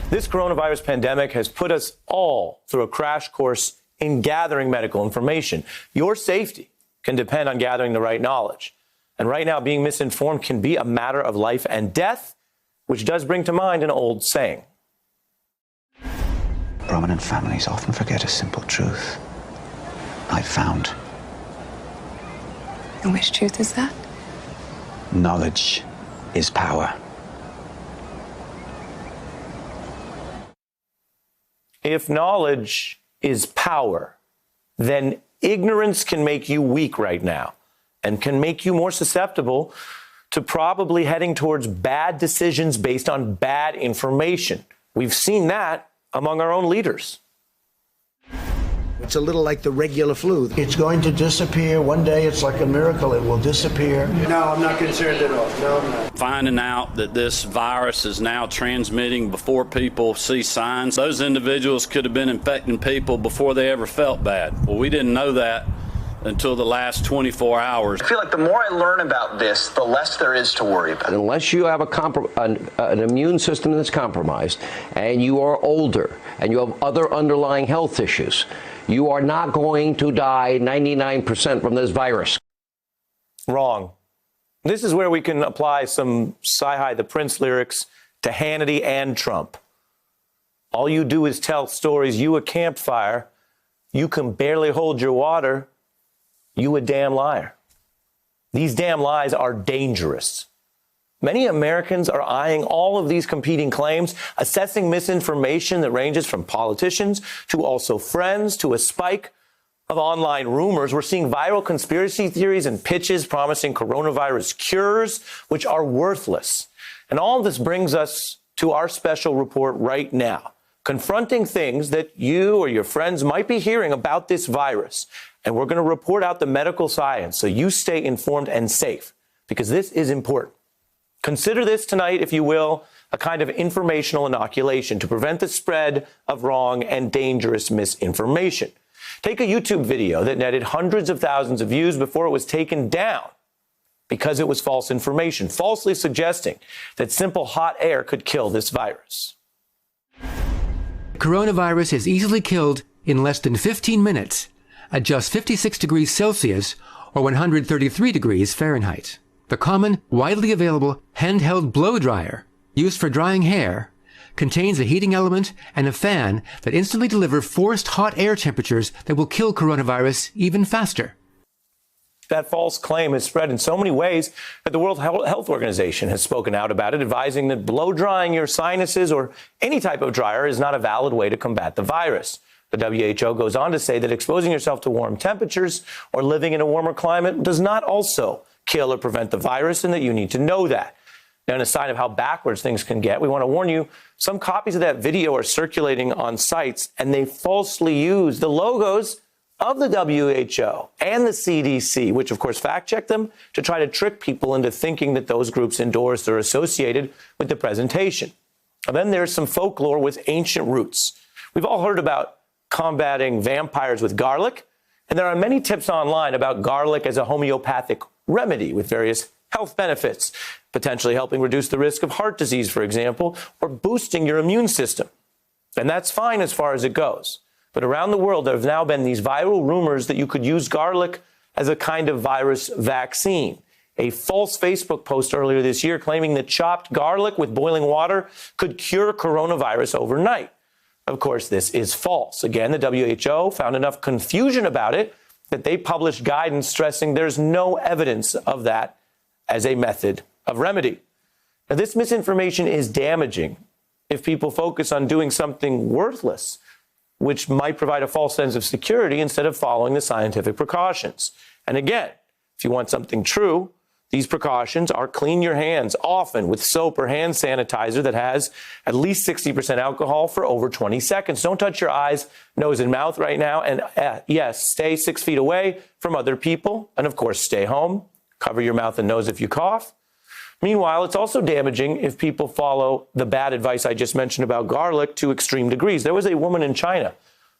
This coronavirus pandemic has put us all through a crash course in gathering medical information. Your safety can depend on gathering the right knowledge. And right now, being misinformed can be a matter of life and death, which does bring to mind an old saying. Prominent families often forget a simple truth. I've found. And which truth is that? Knowledge is power. If knowledge is power, then ignorance can make you weak right now and can make you more susceptible to probably heading towards bad decisions based on bad information. We've seen that among our own leaders. It's a little like the regular flu. It's going to disappear. One day it's like a miracle. It will disappear. No, I'm not concerned at all. No, I'm not. Finding out that this virus is now transmitting before people see signs, those individuals could have been infecting people before they ever felt bad. Well, we didn't know that until the last 24 hours. I feel like the more I learn about this, the less there is to worry about. Unless you have an immune system that's compromised and you are older and you have other underlying health issues, you are not going to die 99% from this virus. Wrong. This is where we can apply some Sci-Hi the Prince lyrics to Hannity and Trump. All you do is tell stories, you a campfire, you can barely hold your water, you a damn liar. These damn lies are dangerous. Many Americans are eyeing all of these competing claims, assessing misinformation that ranges from politicians to also friends to a spike of online rumors. We're seeing viral conspiracy theories and pitches promising coronavirus cures, which are worthless. And all of this brings us to our special report right now, confronting things that you or your friends might be hearing about this virus. And we're going to report out the medical science so you stay informed and safe, because this is important. Consider this tonight, if you will, a kind of informational inoculation to prevent the spread of wrong and dangerous misinformation. Take a YouTube video that netted hundreds of thousands of views before it was taken down because it was false information, falsely suggesting that simple hot air could kill this virus. Coronavirus is easily killed in less than 15 minutes at just 56 degrees Celsius or 133 degrees Fahrenheit. The common, widely available handheld blow dryer used for drying hair contains a heating element and a fan that instantly deliver forced hot air temperatures that will kill coronavirus even faster. That false claim has spread in so many ways that the World Health Organization has spoken out about it, advising that blow drying your sinuses or any type of dryer is not a valid way to combat the virus. The WHO goes on to say that exposing yourself to warm temperatures or living in a warmer climate does not also kill or prevent the virus, and that you need to know that. Now, in a sign of how backwards things can get, we want to warn you, some copies of that video are circulating on sites, and they falsely use the logos of the WHO and the CDC, which, of course, fact-check them to try to trick people into thinking that those groups endorsed or associated with the presentation. And then there's some folklore with ancient roots. We've all heard about combating vampires with garlic, and there are many tips online about garlic as a homeopathic remedy with various health benefits, potentially helping reduce the risk of heart disease, for example, or boosting your immune system. And that's fine as far as it goes. But around the world, there have now been these viral rumors that you could use garlic as a kind of virus vaccine. A false Facebook post earlier this year claiming that chopped garlic with boiling water could cure coronavirus overnight. Of course, this is false. Again, the WHO found enough confusion about it that they published guidance stressing there's no evidence of that as a method of remedy. Now, this misinformation is damaging if people focus on doing something worthless, which might provide a false sense of security instead of following the scientific precautions. And again, if you want something true, these precautions are clean your hands often with soap or hand sanitizer that has at least 60% alcohol for over 20 seconds. Don't touch your eyes, nose, and mouth right now. And yes, stay 6 feet away from other people. And of course, stay home. Cover your mouth and nose if you cough. Meanwhile, it's also damaging if people follow the bad advice I just mentioned about garlic to extreme degrees. There was a woman in China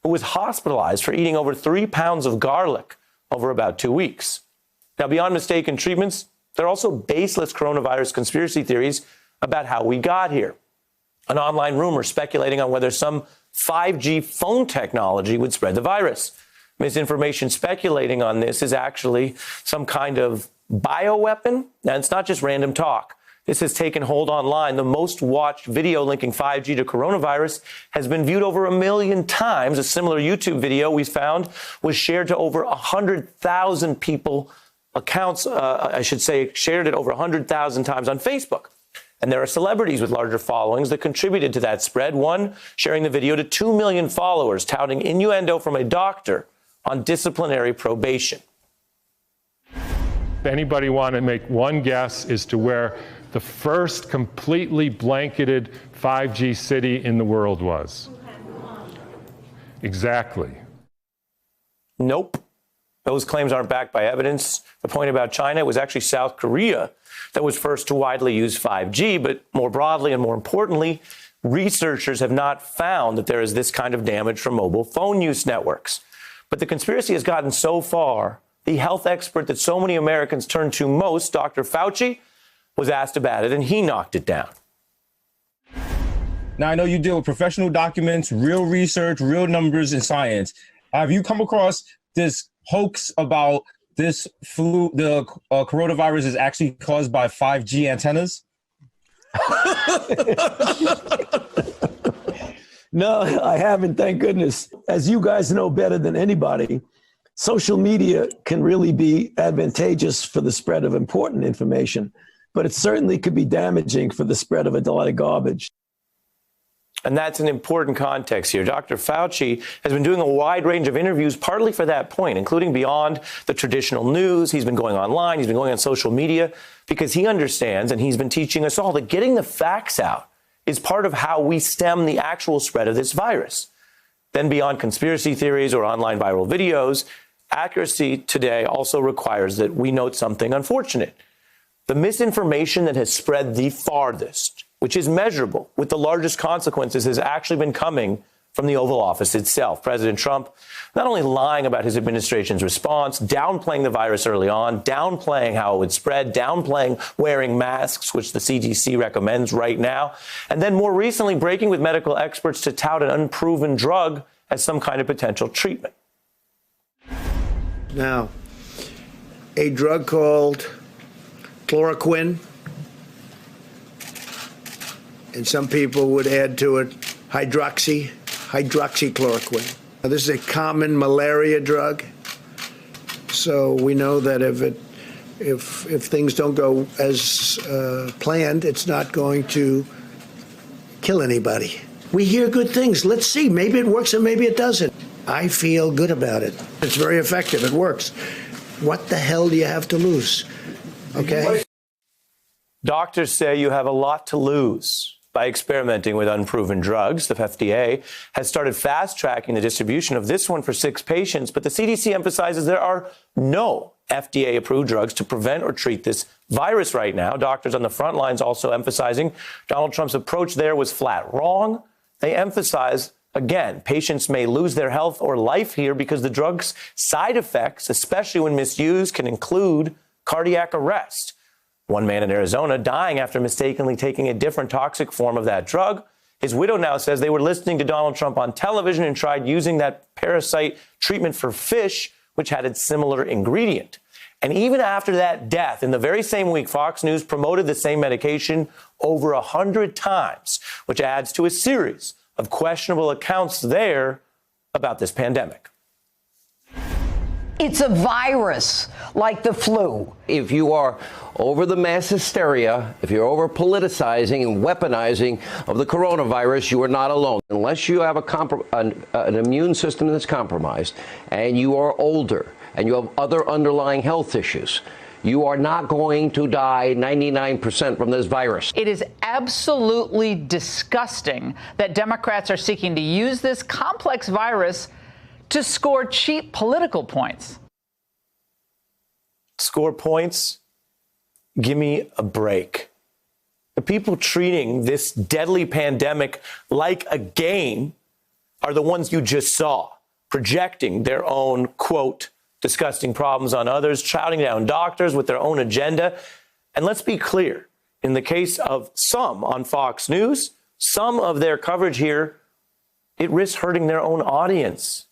who was hospitalized for eating over 3 pounds of garlic over about 2 weeks. Now, beyond mistaken treatments, there are also baseless coronavirus conspiracy theories about how we got here. an online rumor speculating on whether some 5G phone technology would spread the virus. Misinformation speculating on this is actually some kind of bioweapon. Now, it's not just random talk. This has taken hold online. The most watched video linking 5G to coronavirus has been viewed over 1 million times. A similar YouTube video we found was shared to over 100,000 people accounts, shared it over 100,000 times on Facebook. And there are celebrities with larger followings that contributed to that spread. One sharing the video to 2 million followers, touting innuendo from a doctor on disciplinary probation. If anybody want to make one guess as to where the first completely blanketed 5G city in the world was? Exactly. Nope. Those claims aren't backed by evidence. The point about China, it was actually South Korea that was first to widely use 5G, but more broadly and more importantly, researchers have not found that there is this kind of damage from mobile phone use networks. But the conspiracy has gotten so far, the health expert that so many Americans turn to most, Dr. Fauci, was asked about it, and he knocked it down. Now, I know you deal with professional documents, real research, real numbers, and science. Have you come across this hoax about this flu, the coronavirus is actually caused by 5G antennas? No, I haven't, thank goodness. As you guys know better than anybody, social media can really be advantageous for the spread of important information, but it certainly could be damaging for the spread of a lot of garbage. And that's an important context here. Dr. Fauci has been doing a wide range of interviews, partly for that point, including beyond the traditional news. He's been going online. He's been going on social media because he understands, and he's been teaching us all, that getting the facts out is part of how we stem the actual spread of this virus. Then beyond conspiracy theories or online viral videos, accuracy today also requires that we note something unfortunate. The misinformation that has spread the farthest, which is measurable with the largest consequences, has actually been coming from the Oval Office itself. President Trump not only lying about his administration's response, downplaying the virus early on, downplaying how it would spread, downplaying wearing masks, which the CDC recommends right now, and then more recently breaking with medical experts to tout an unproven drug as some kind of potential treatment. Now, a drug called chloroquine, and some people would add to it hydroxychloroquine. Now, this is a common malaria drug, so we know that if things don't go as planned, it's not going to kill anybody. We hear good things. Let's see. Maybe it works and maybe it doesn't. I feel good about it. It's very effective. It works. What the hell do you have to lose? Okay? Doctors say you have a lot to lose by experimenting with unproven drugs. The FDA has started fast-tracking the distribution of this one for 6 patients, but the CDC emphasizes there are no FDA-approved drugs to prevent or treat this virus right now. Doctors on the front lines also emphasizing Donald Trump's approach there was flat wrong. They emphasize, again, patients may lose their health or life here because the drug's side effects, especially when misused, can include cardiac arrest. One man in Arizona dying after mistakenly taking a different toxic form of that drug. His widow now says they were listening to Donald Trump on television and tried using that parasite treatment for fish, which had a similar ingredient. And even after that death, in the very same week, Fox News promoted the same medication over 100 times, which adds to a series of questionable accounts there about this pandemic. It's a virus like the flu. If you are over the mass hysteria, if you're over politicizing and weaponizing of the coronavirus, you are not alone. Unless you have an immune system that's compromised and you are older and you have other underlying health issues, you are not going to die 99% from this virus. It is absolutely disgusting that Democrats are seeking to use this complex virus to score cheap political points. Score points? Give me a break. The people treating this deadly pandemic like a game are the ones you just saw, projecting their own, quote, disgusting problems on others, shouting down doctors with their own agenda. And let's be clear, in the case of some on Fox News, some of their coverage here, it risks hurting their own audience.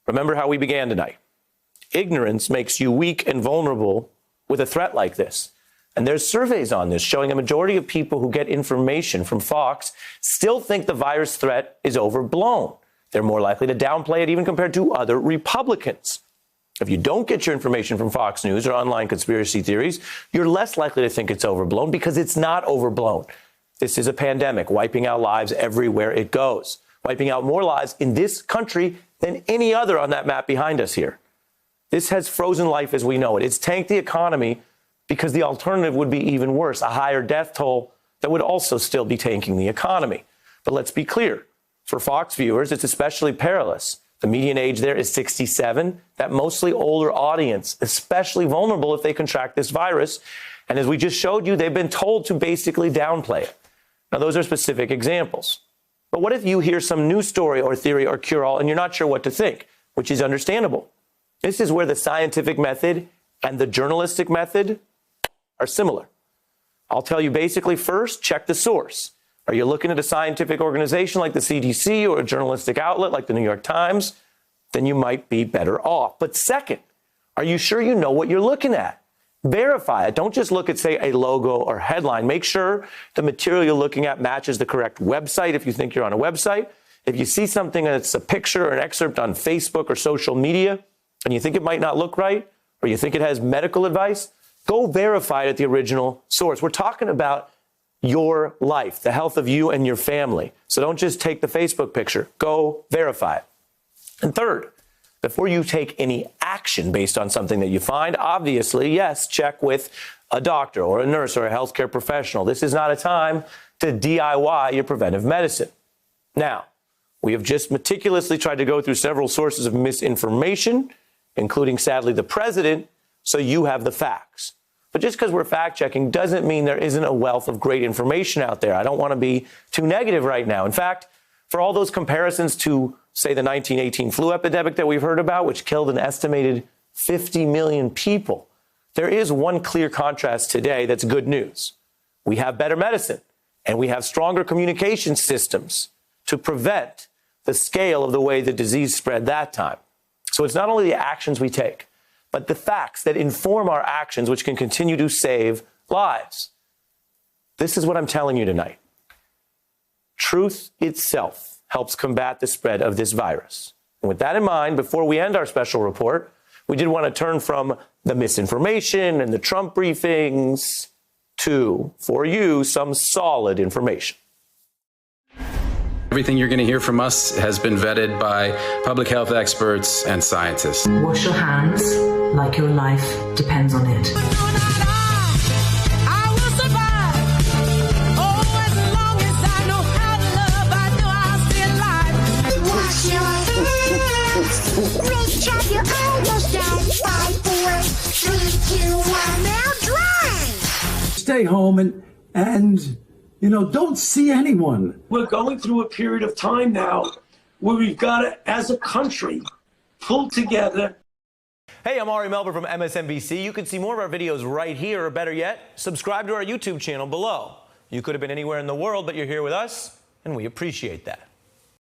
Remember how we began tonight. Ignorance makes you weak and vulnerable with a threat like this. And there's surveys on this showing a majority of people who get information from Fox still think the virus threat is overblown. They're more likely to downplay it even compared to other Republicans. If you don't get your information from Fox News or online conspiracy theories, you're less likely to think it's overblown because it's not overblown. This is a pandemic, wiping out lives everywhere it goes, wiping out more lives in this country than any other on that map behind us here. This has frozen life as we know it. It's tanked the economy because the alternative would be even worse, a higher death toll that would also still be tanking the economy. But let's be clear. For Fox viewers, it's especially perilous. The median age there is 67. That mostly older audience, especially vulnerable if they contract this virus. And as we just showed you, they've been told to basically downplay it. Now, those are specific examples. But what if you hear some news story or theory or cure-all and you're not sure what to think, which is understandable? This is where the scientific method and the journalistic method are similar. I'll tell you basically first, check the source. Are you looking at a scientific organization like the CDC or a journalistic outlet like the New York Times? Then you might be better off. But second, are you sure you know what you're looking at? Verify it. Don't just look at, say, a logo or headline. Make sure the material you're looking at matches the correct website if you think you're on a website. If you see something that's a picture or an excerpt on Facebook or social media and you think it might not look right or you think it has medical advice, go verify it at the original source. We're talking about your life, the health of you and your family. So don't just take the Facebook picture. Go verify it. And third, before you take any action based on something that you find, obviously, yes, check with a doctor or a nurse or a healthcare professional. This is not a time to DIY your preventive medicine. Now, we have just meticulously tried to go through several sources of misinformation, including, sadly, the president, so you have the facts. But just because we're fact-checking doesn't mean there isn't a wealth of great information out there. I don't want to be too negative right now. In fact, for all those comparisons to, say, the 1918 flu epidemic that we've heard about, which killed an estimated 50 million people, there is one clear contrast today that's good news. We have better medicine, and we have stronger communication systems to prevent the scale of the way the disease spread that time. So it's not only the actions we take, but the facts that inform our actions, which can continue to save lives. This is what I'm telling you tonight. Truth itself helps combat the spread of this virus. And with that in mind, before we end our special report, we did want to turn from the misinformation and the Trump briefings to, for you, some solid information. Everything you're going to hear from us has been vetted by public health experts and scientists. Wash your hands like your life depends on it. Raise check your elbows down. 5, 4, 3, 2, 1. Now drive. Stay home and don't see anyone. We're going through a period of time now where we've got to, as a country, pull together. Hey, I'm Ari Melber from MSNBC. You can see more of our videos right here, or better yet, subscribe to our YouTube channel below. You could have been anywhere in the world, but you're here with us, and we appreciate that.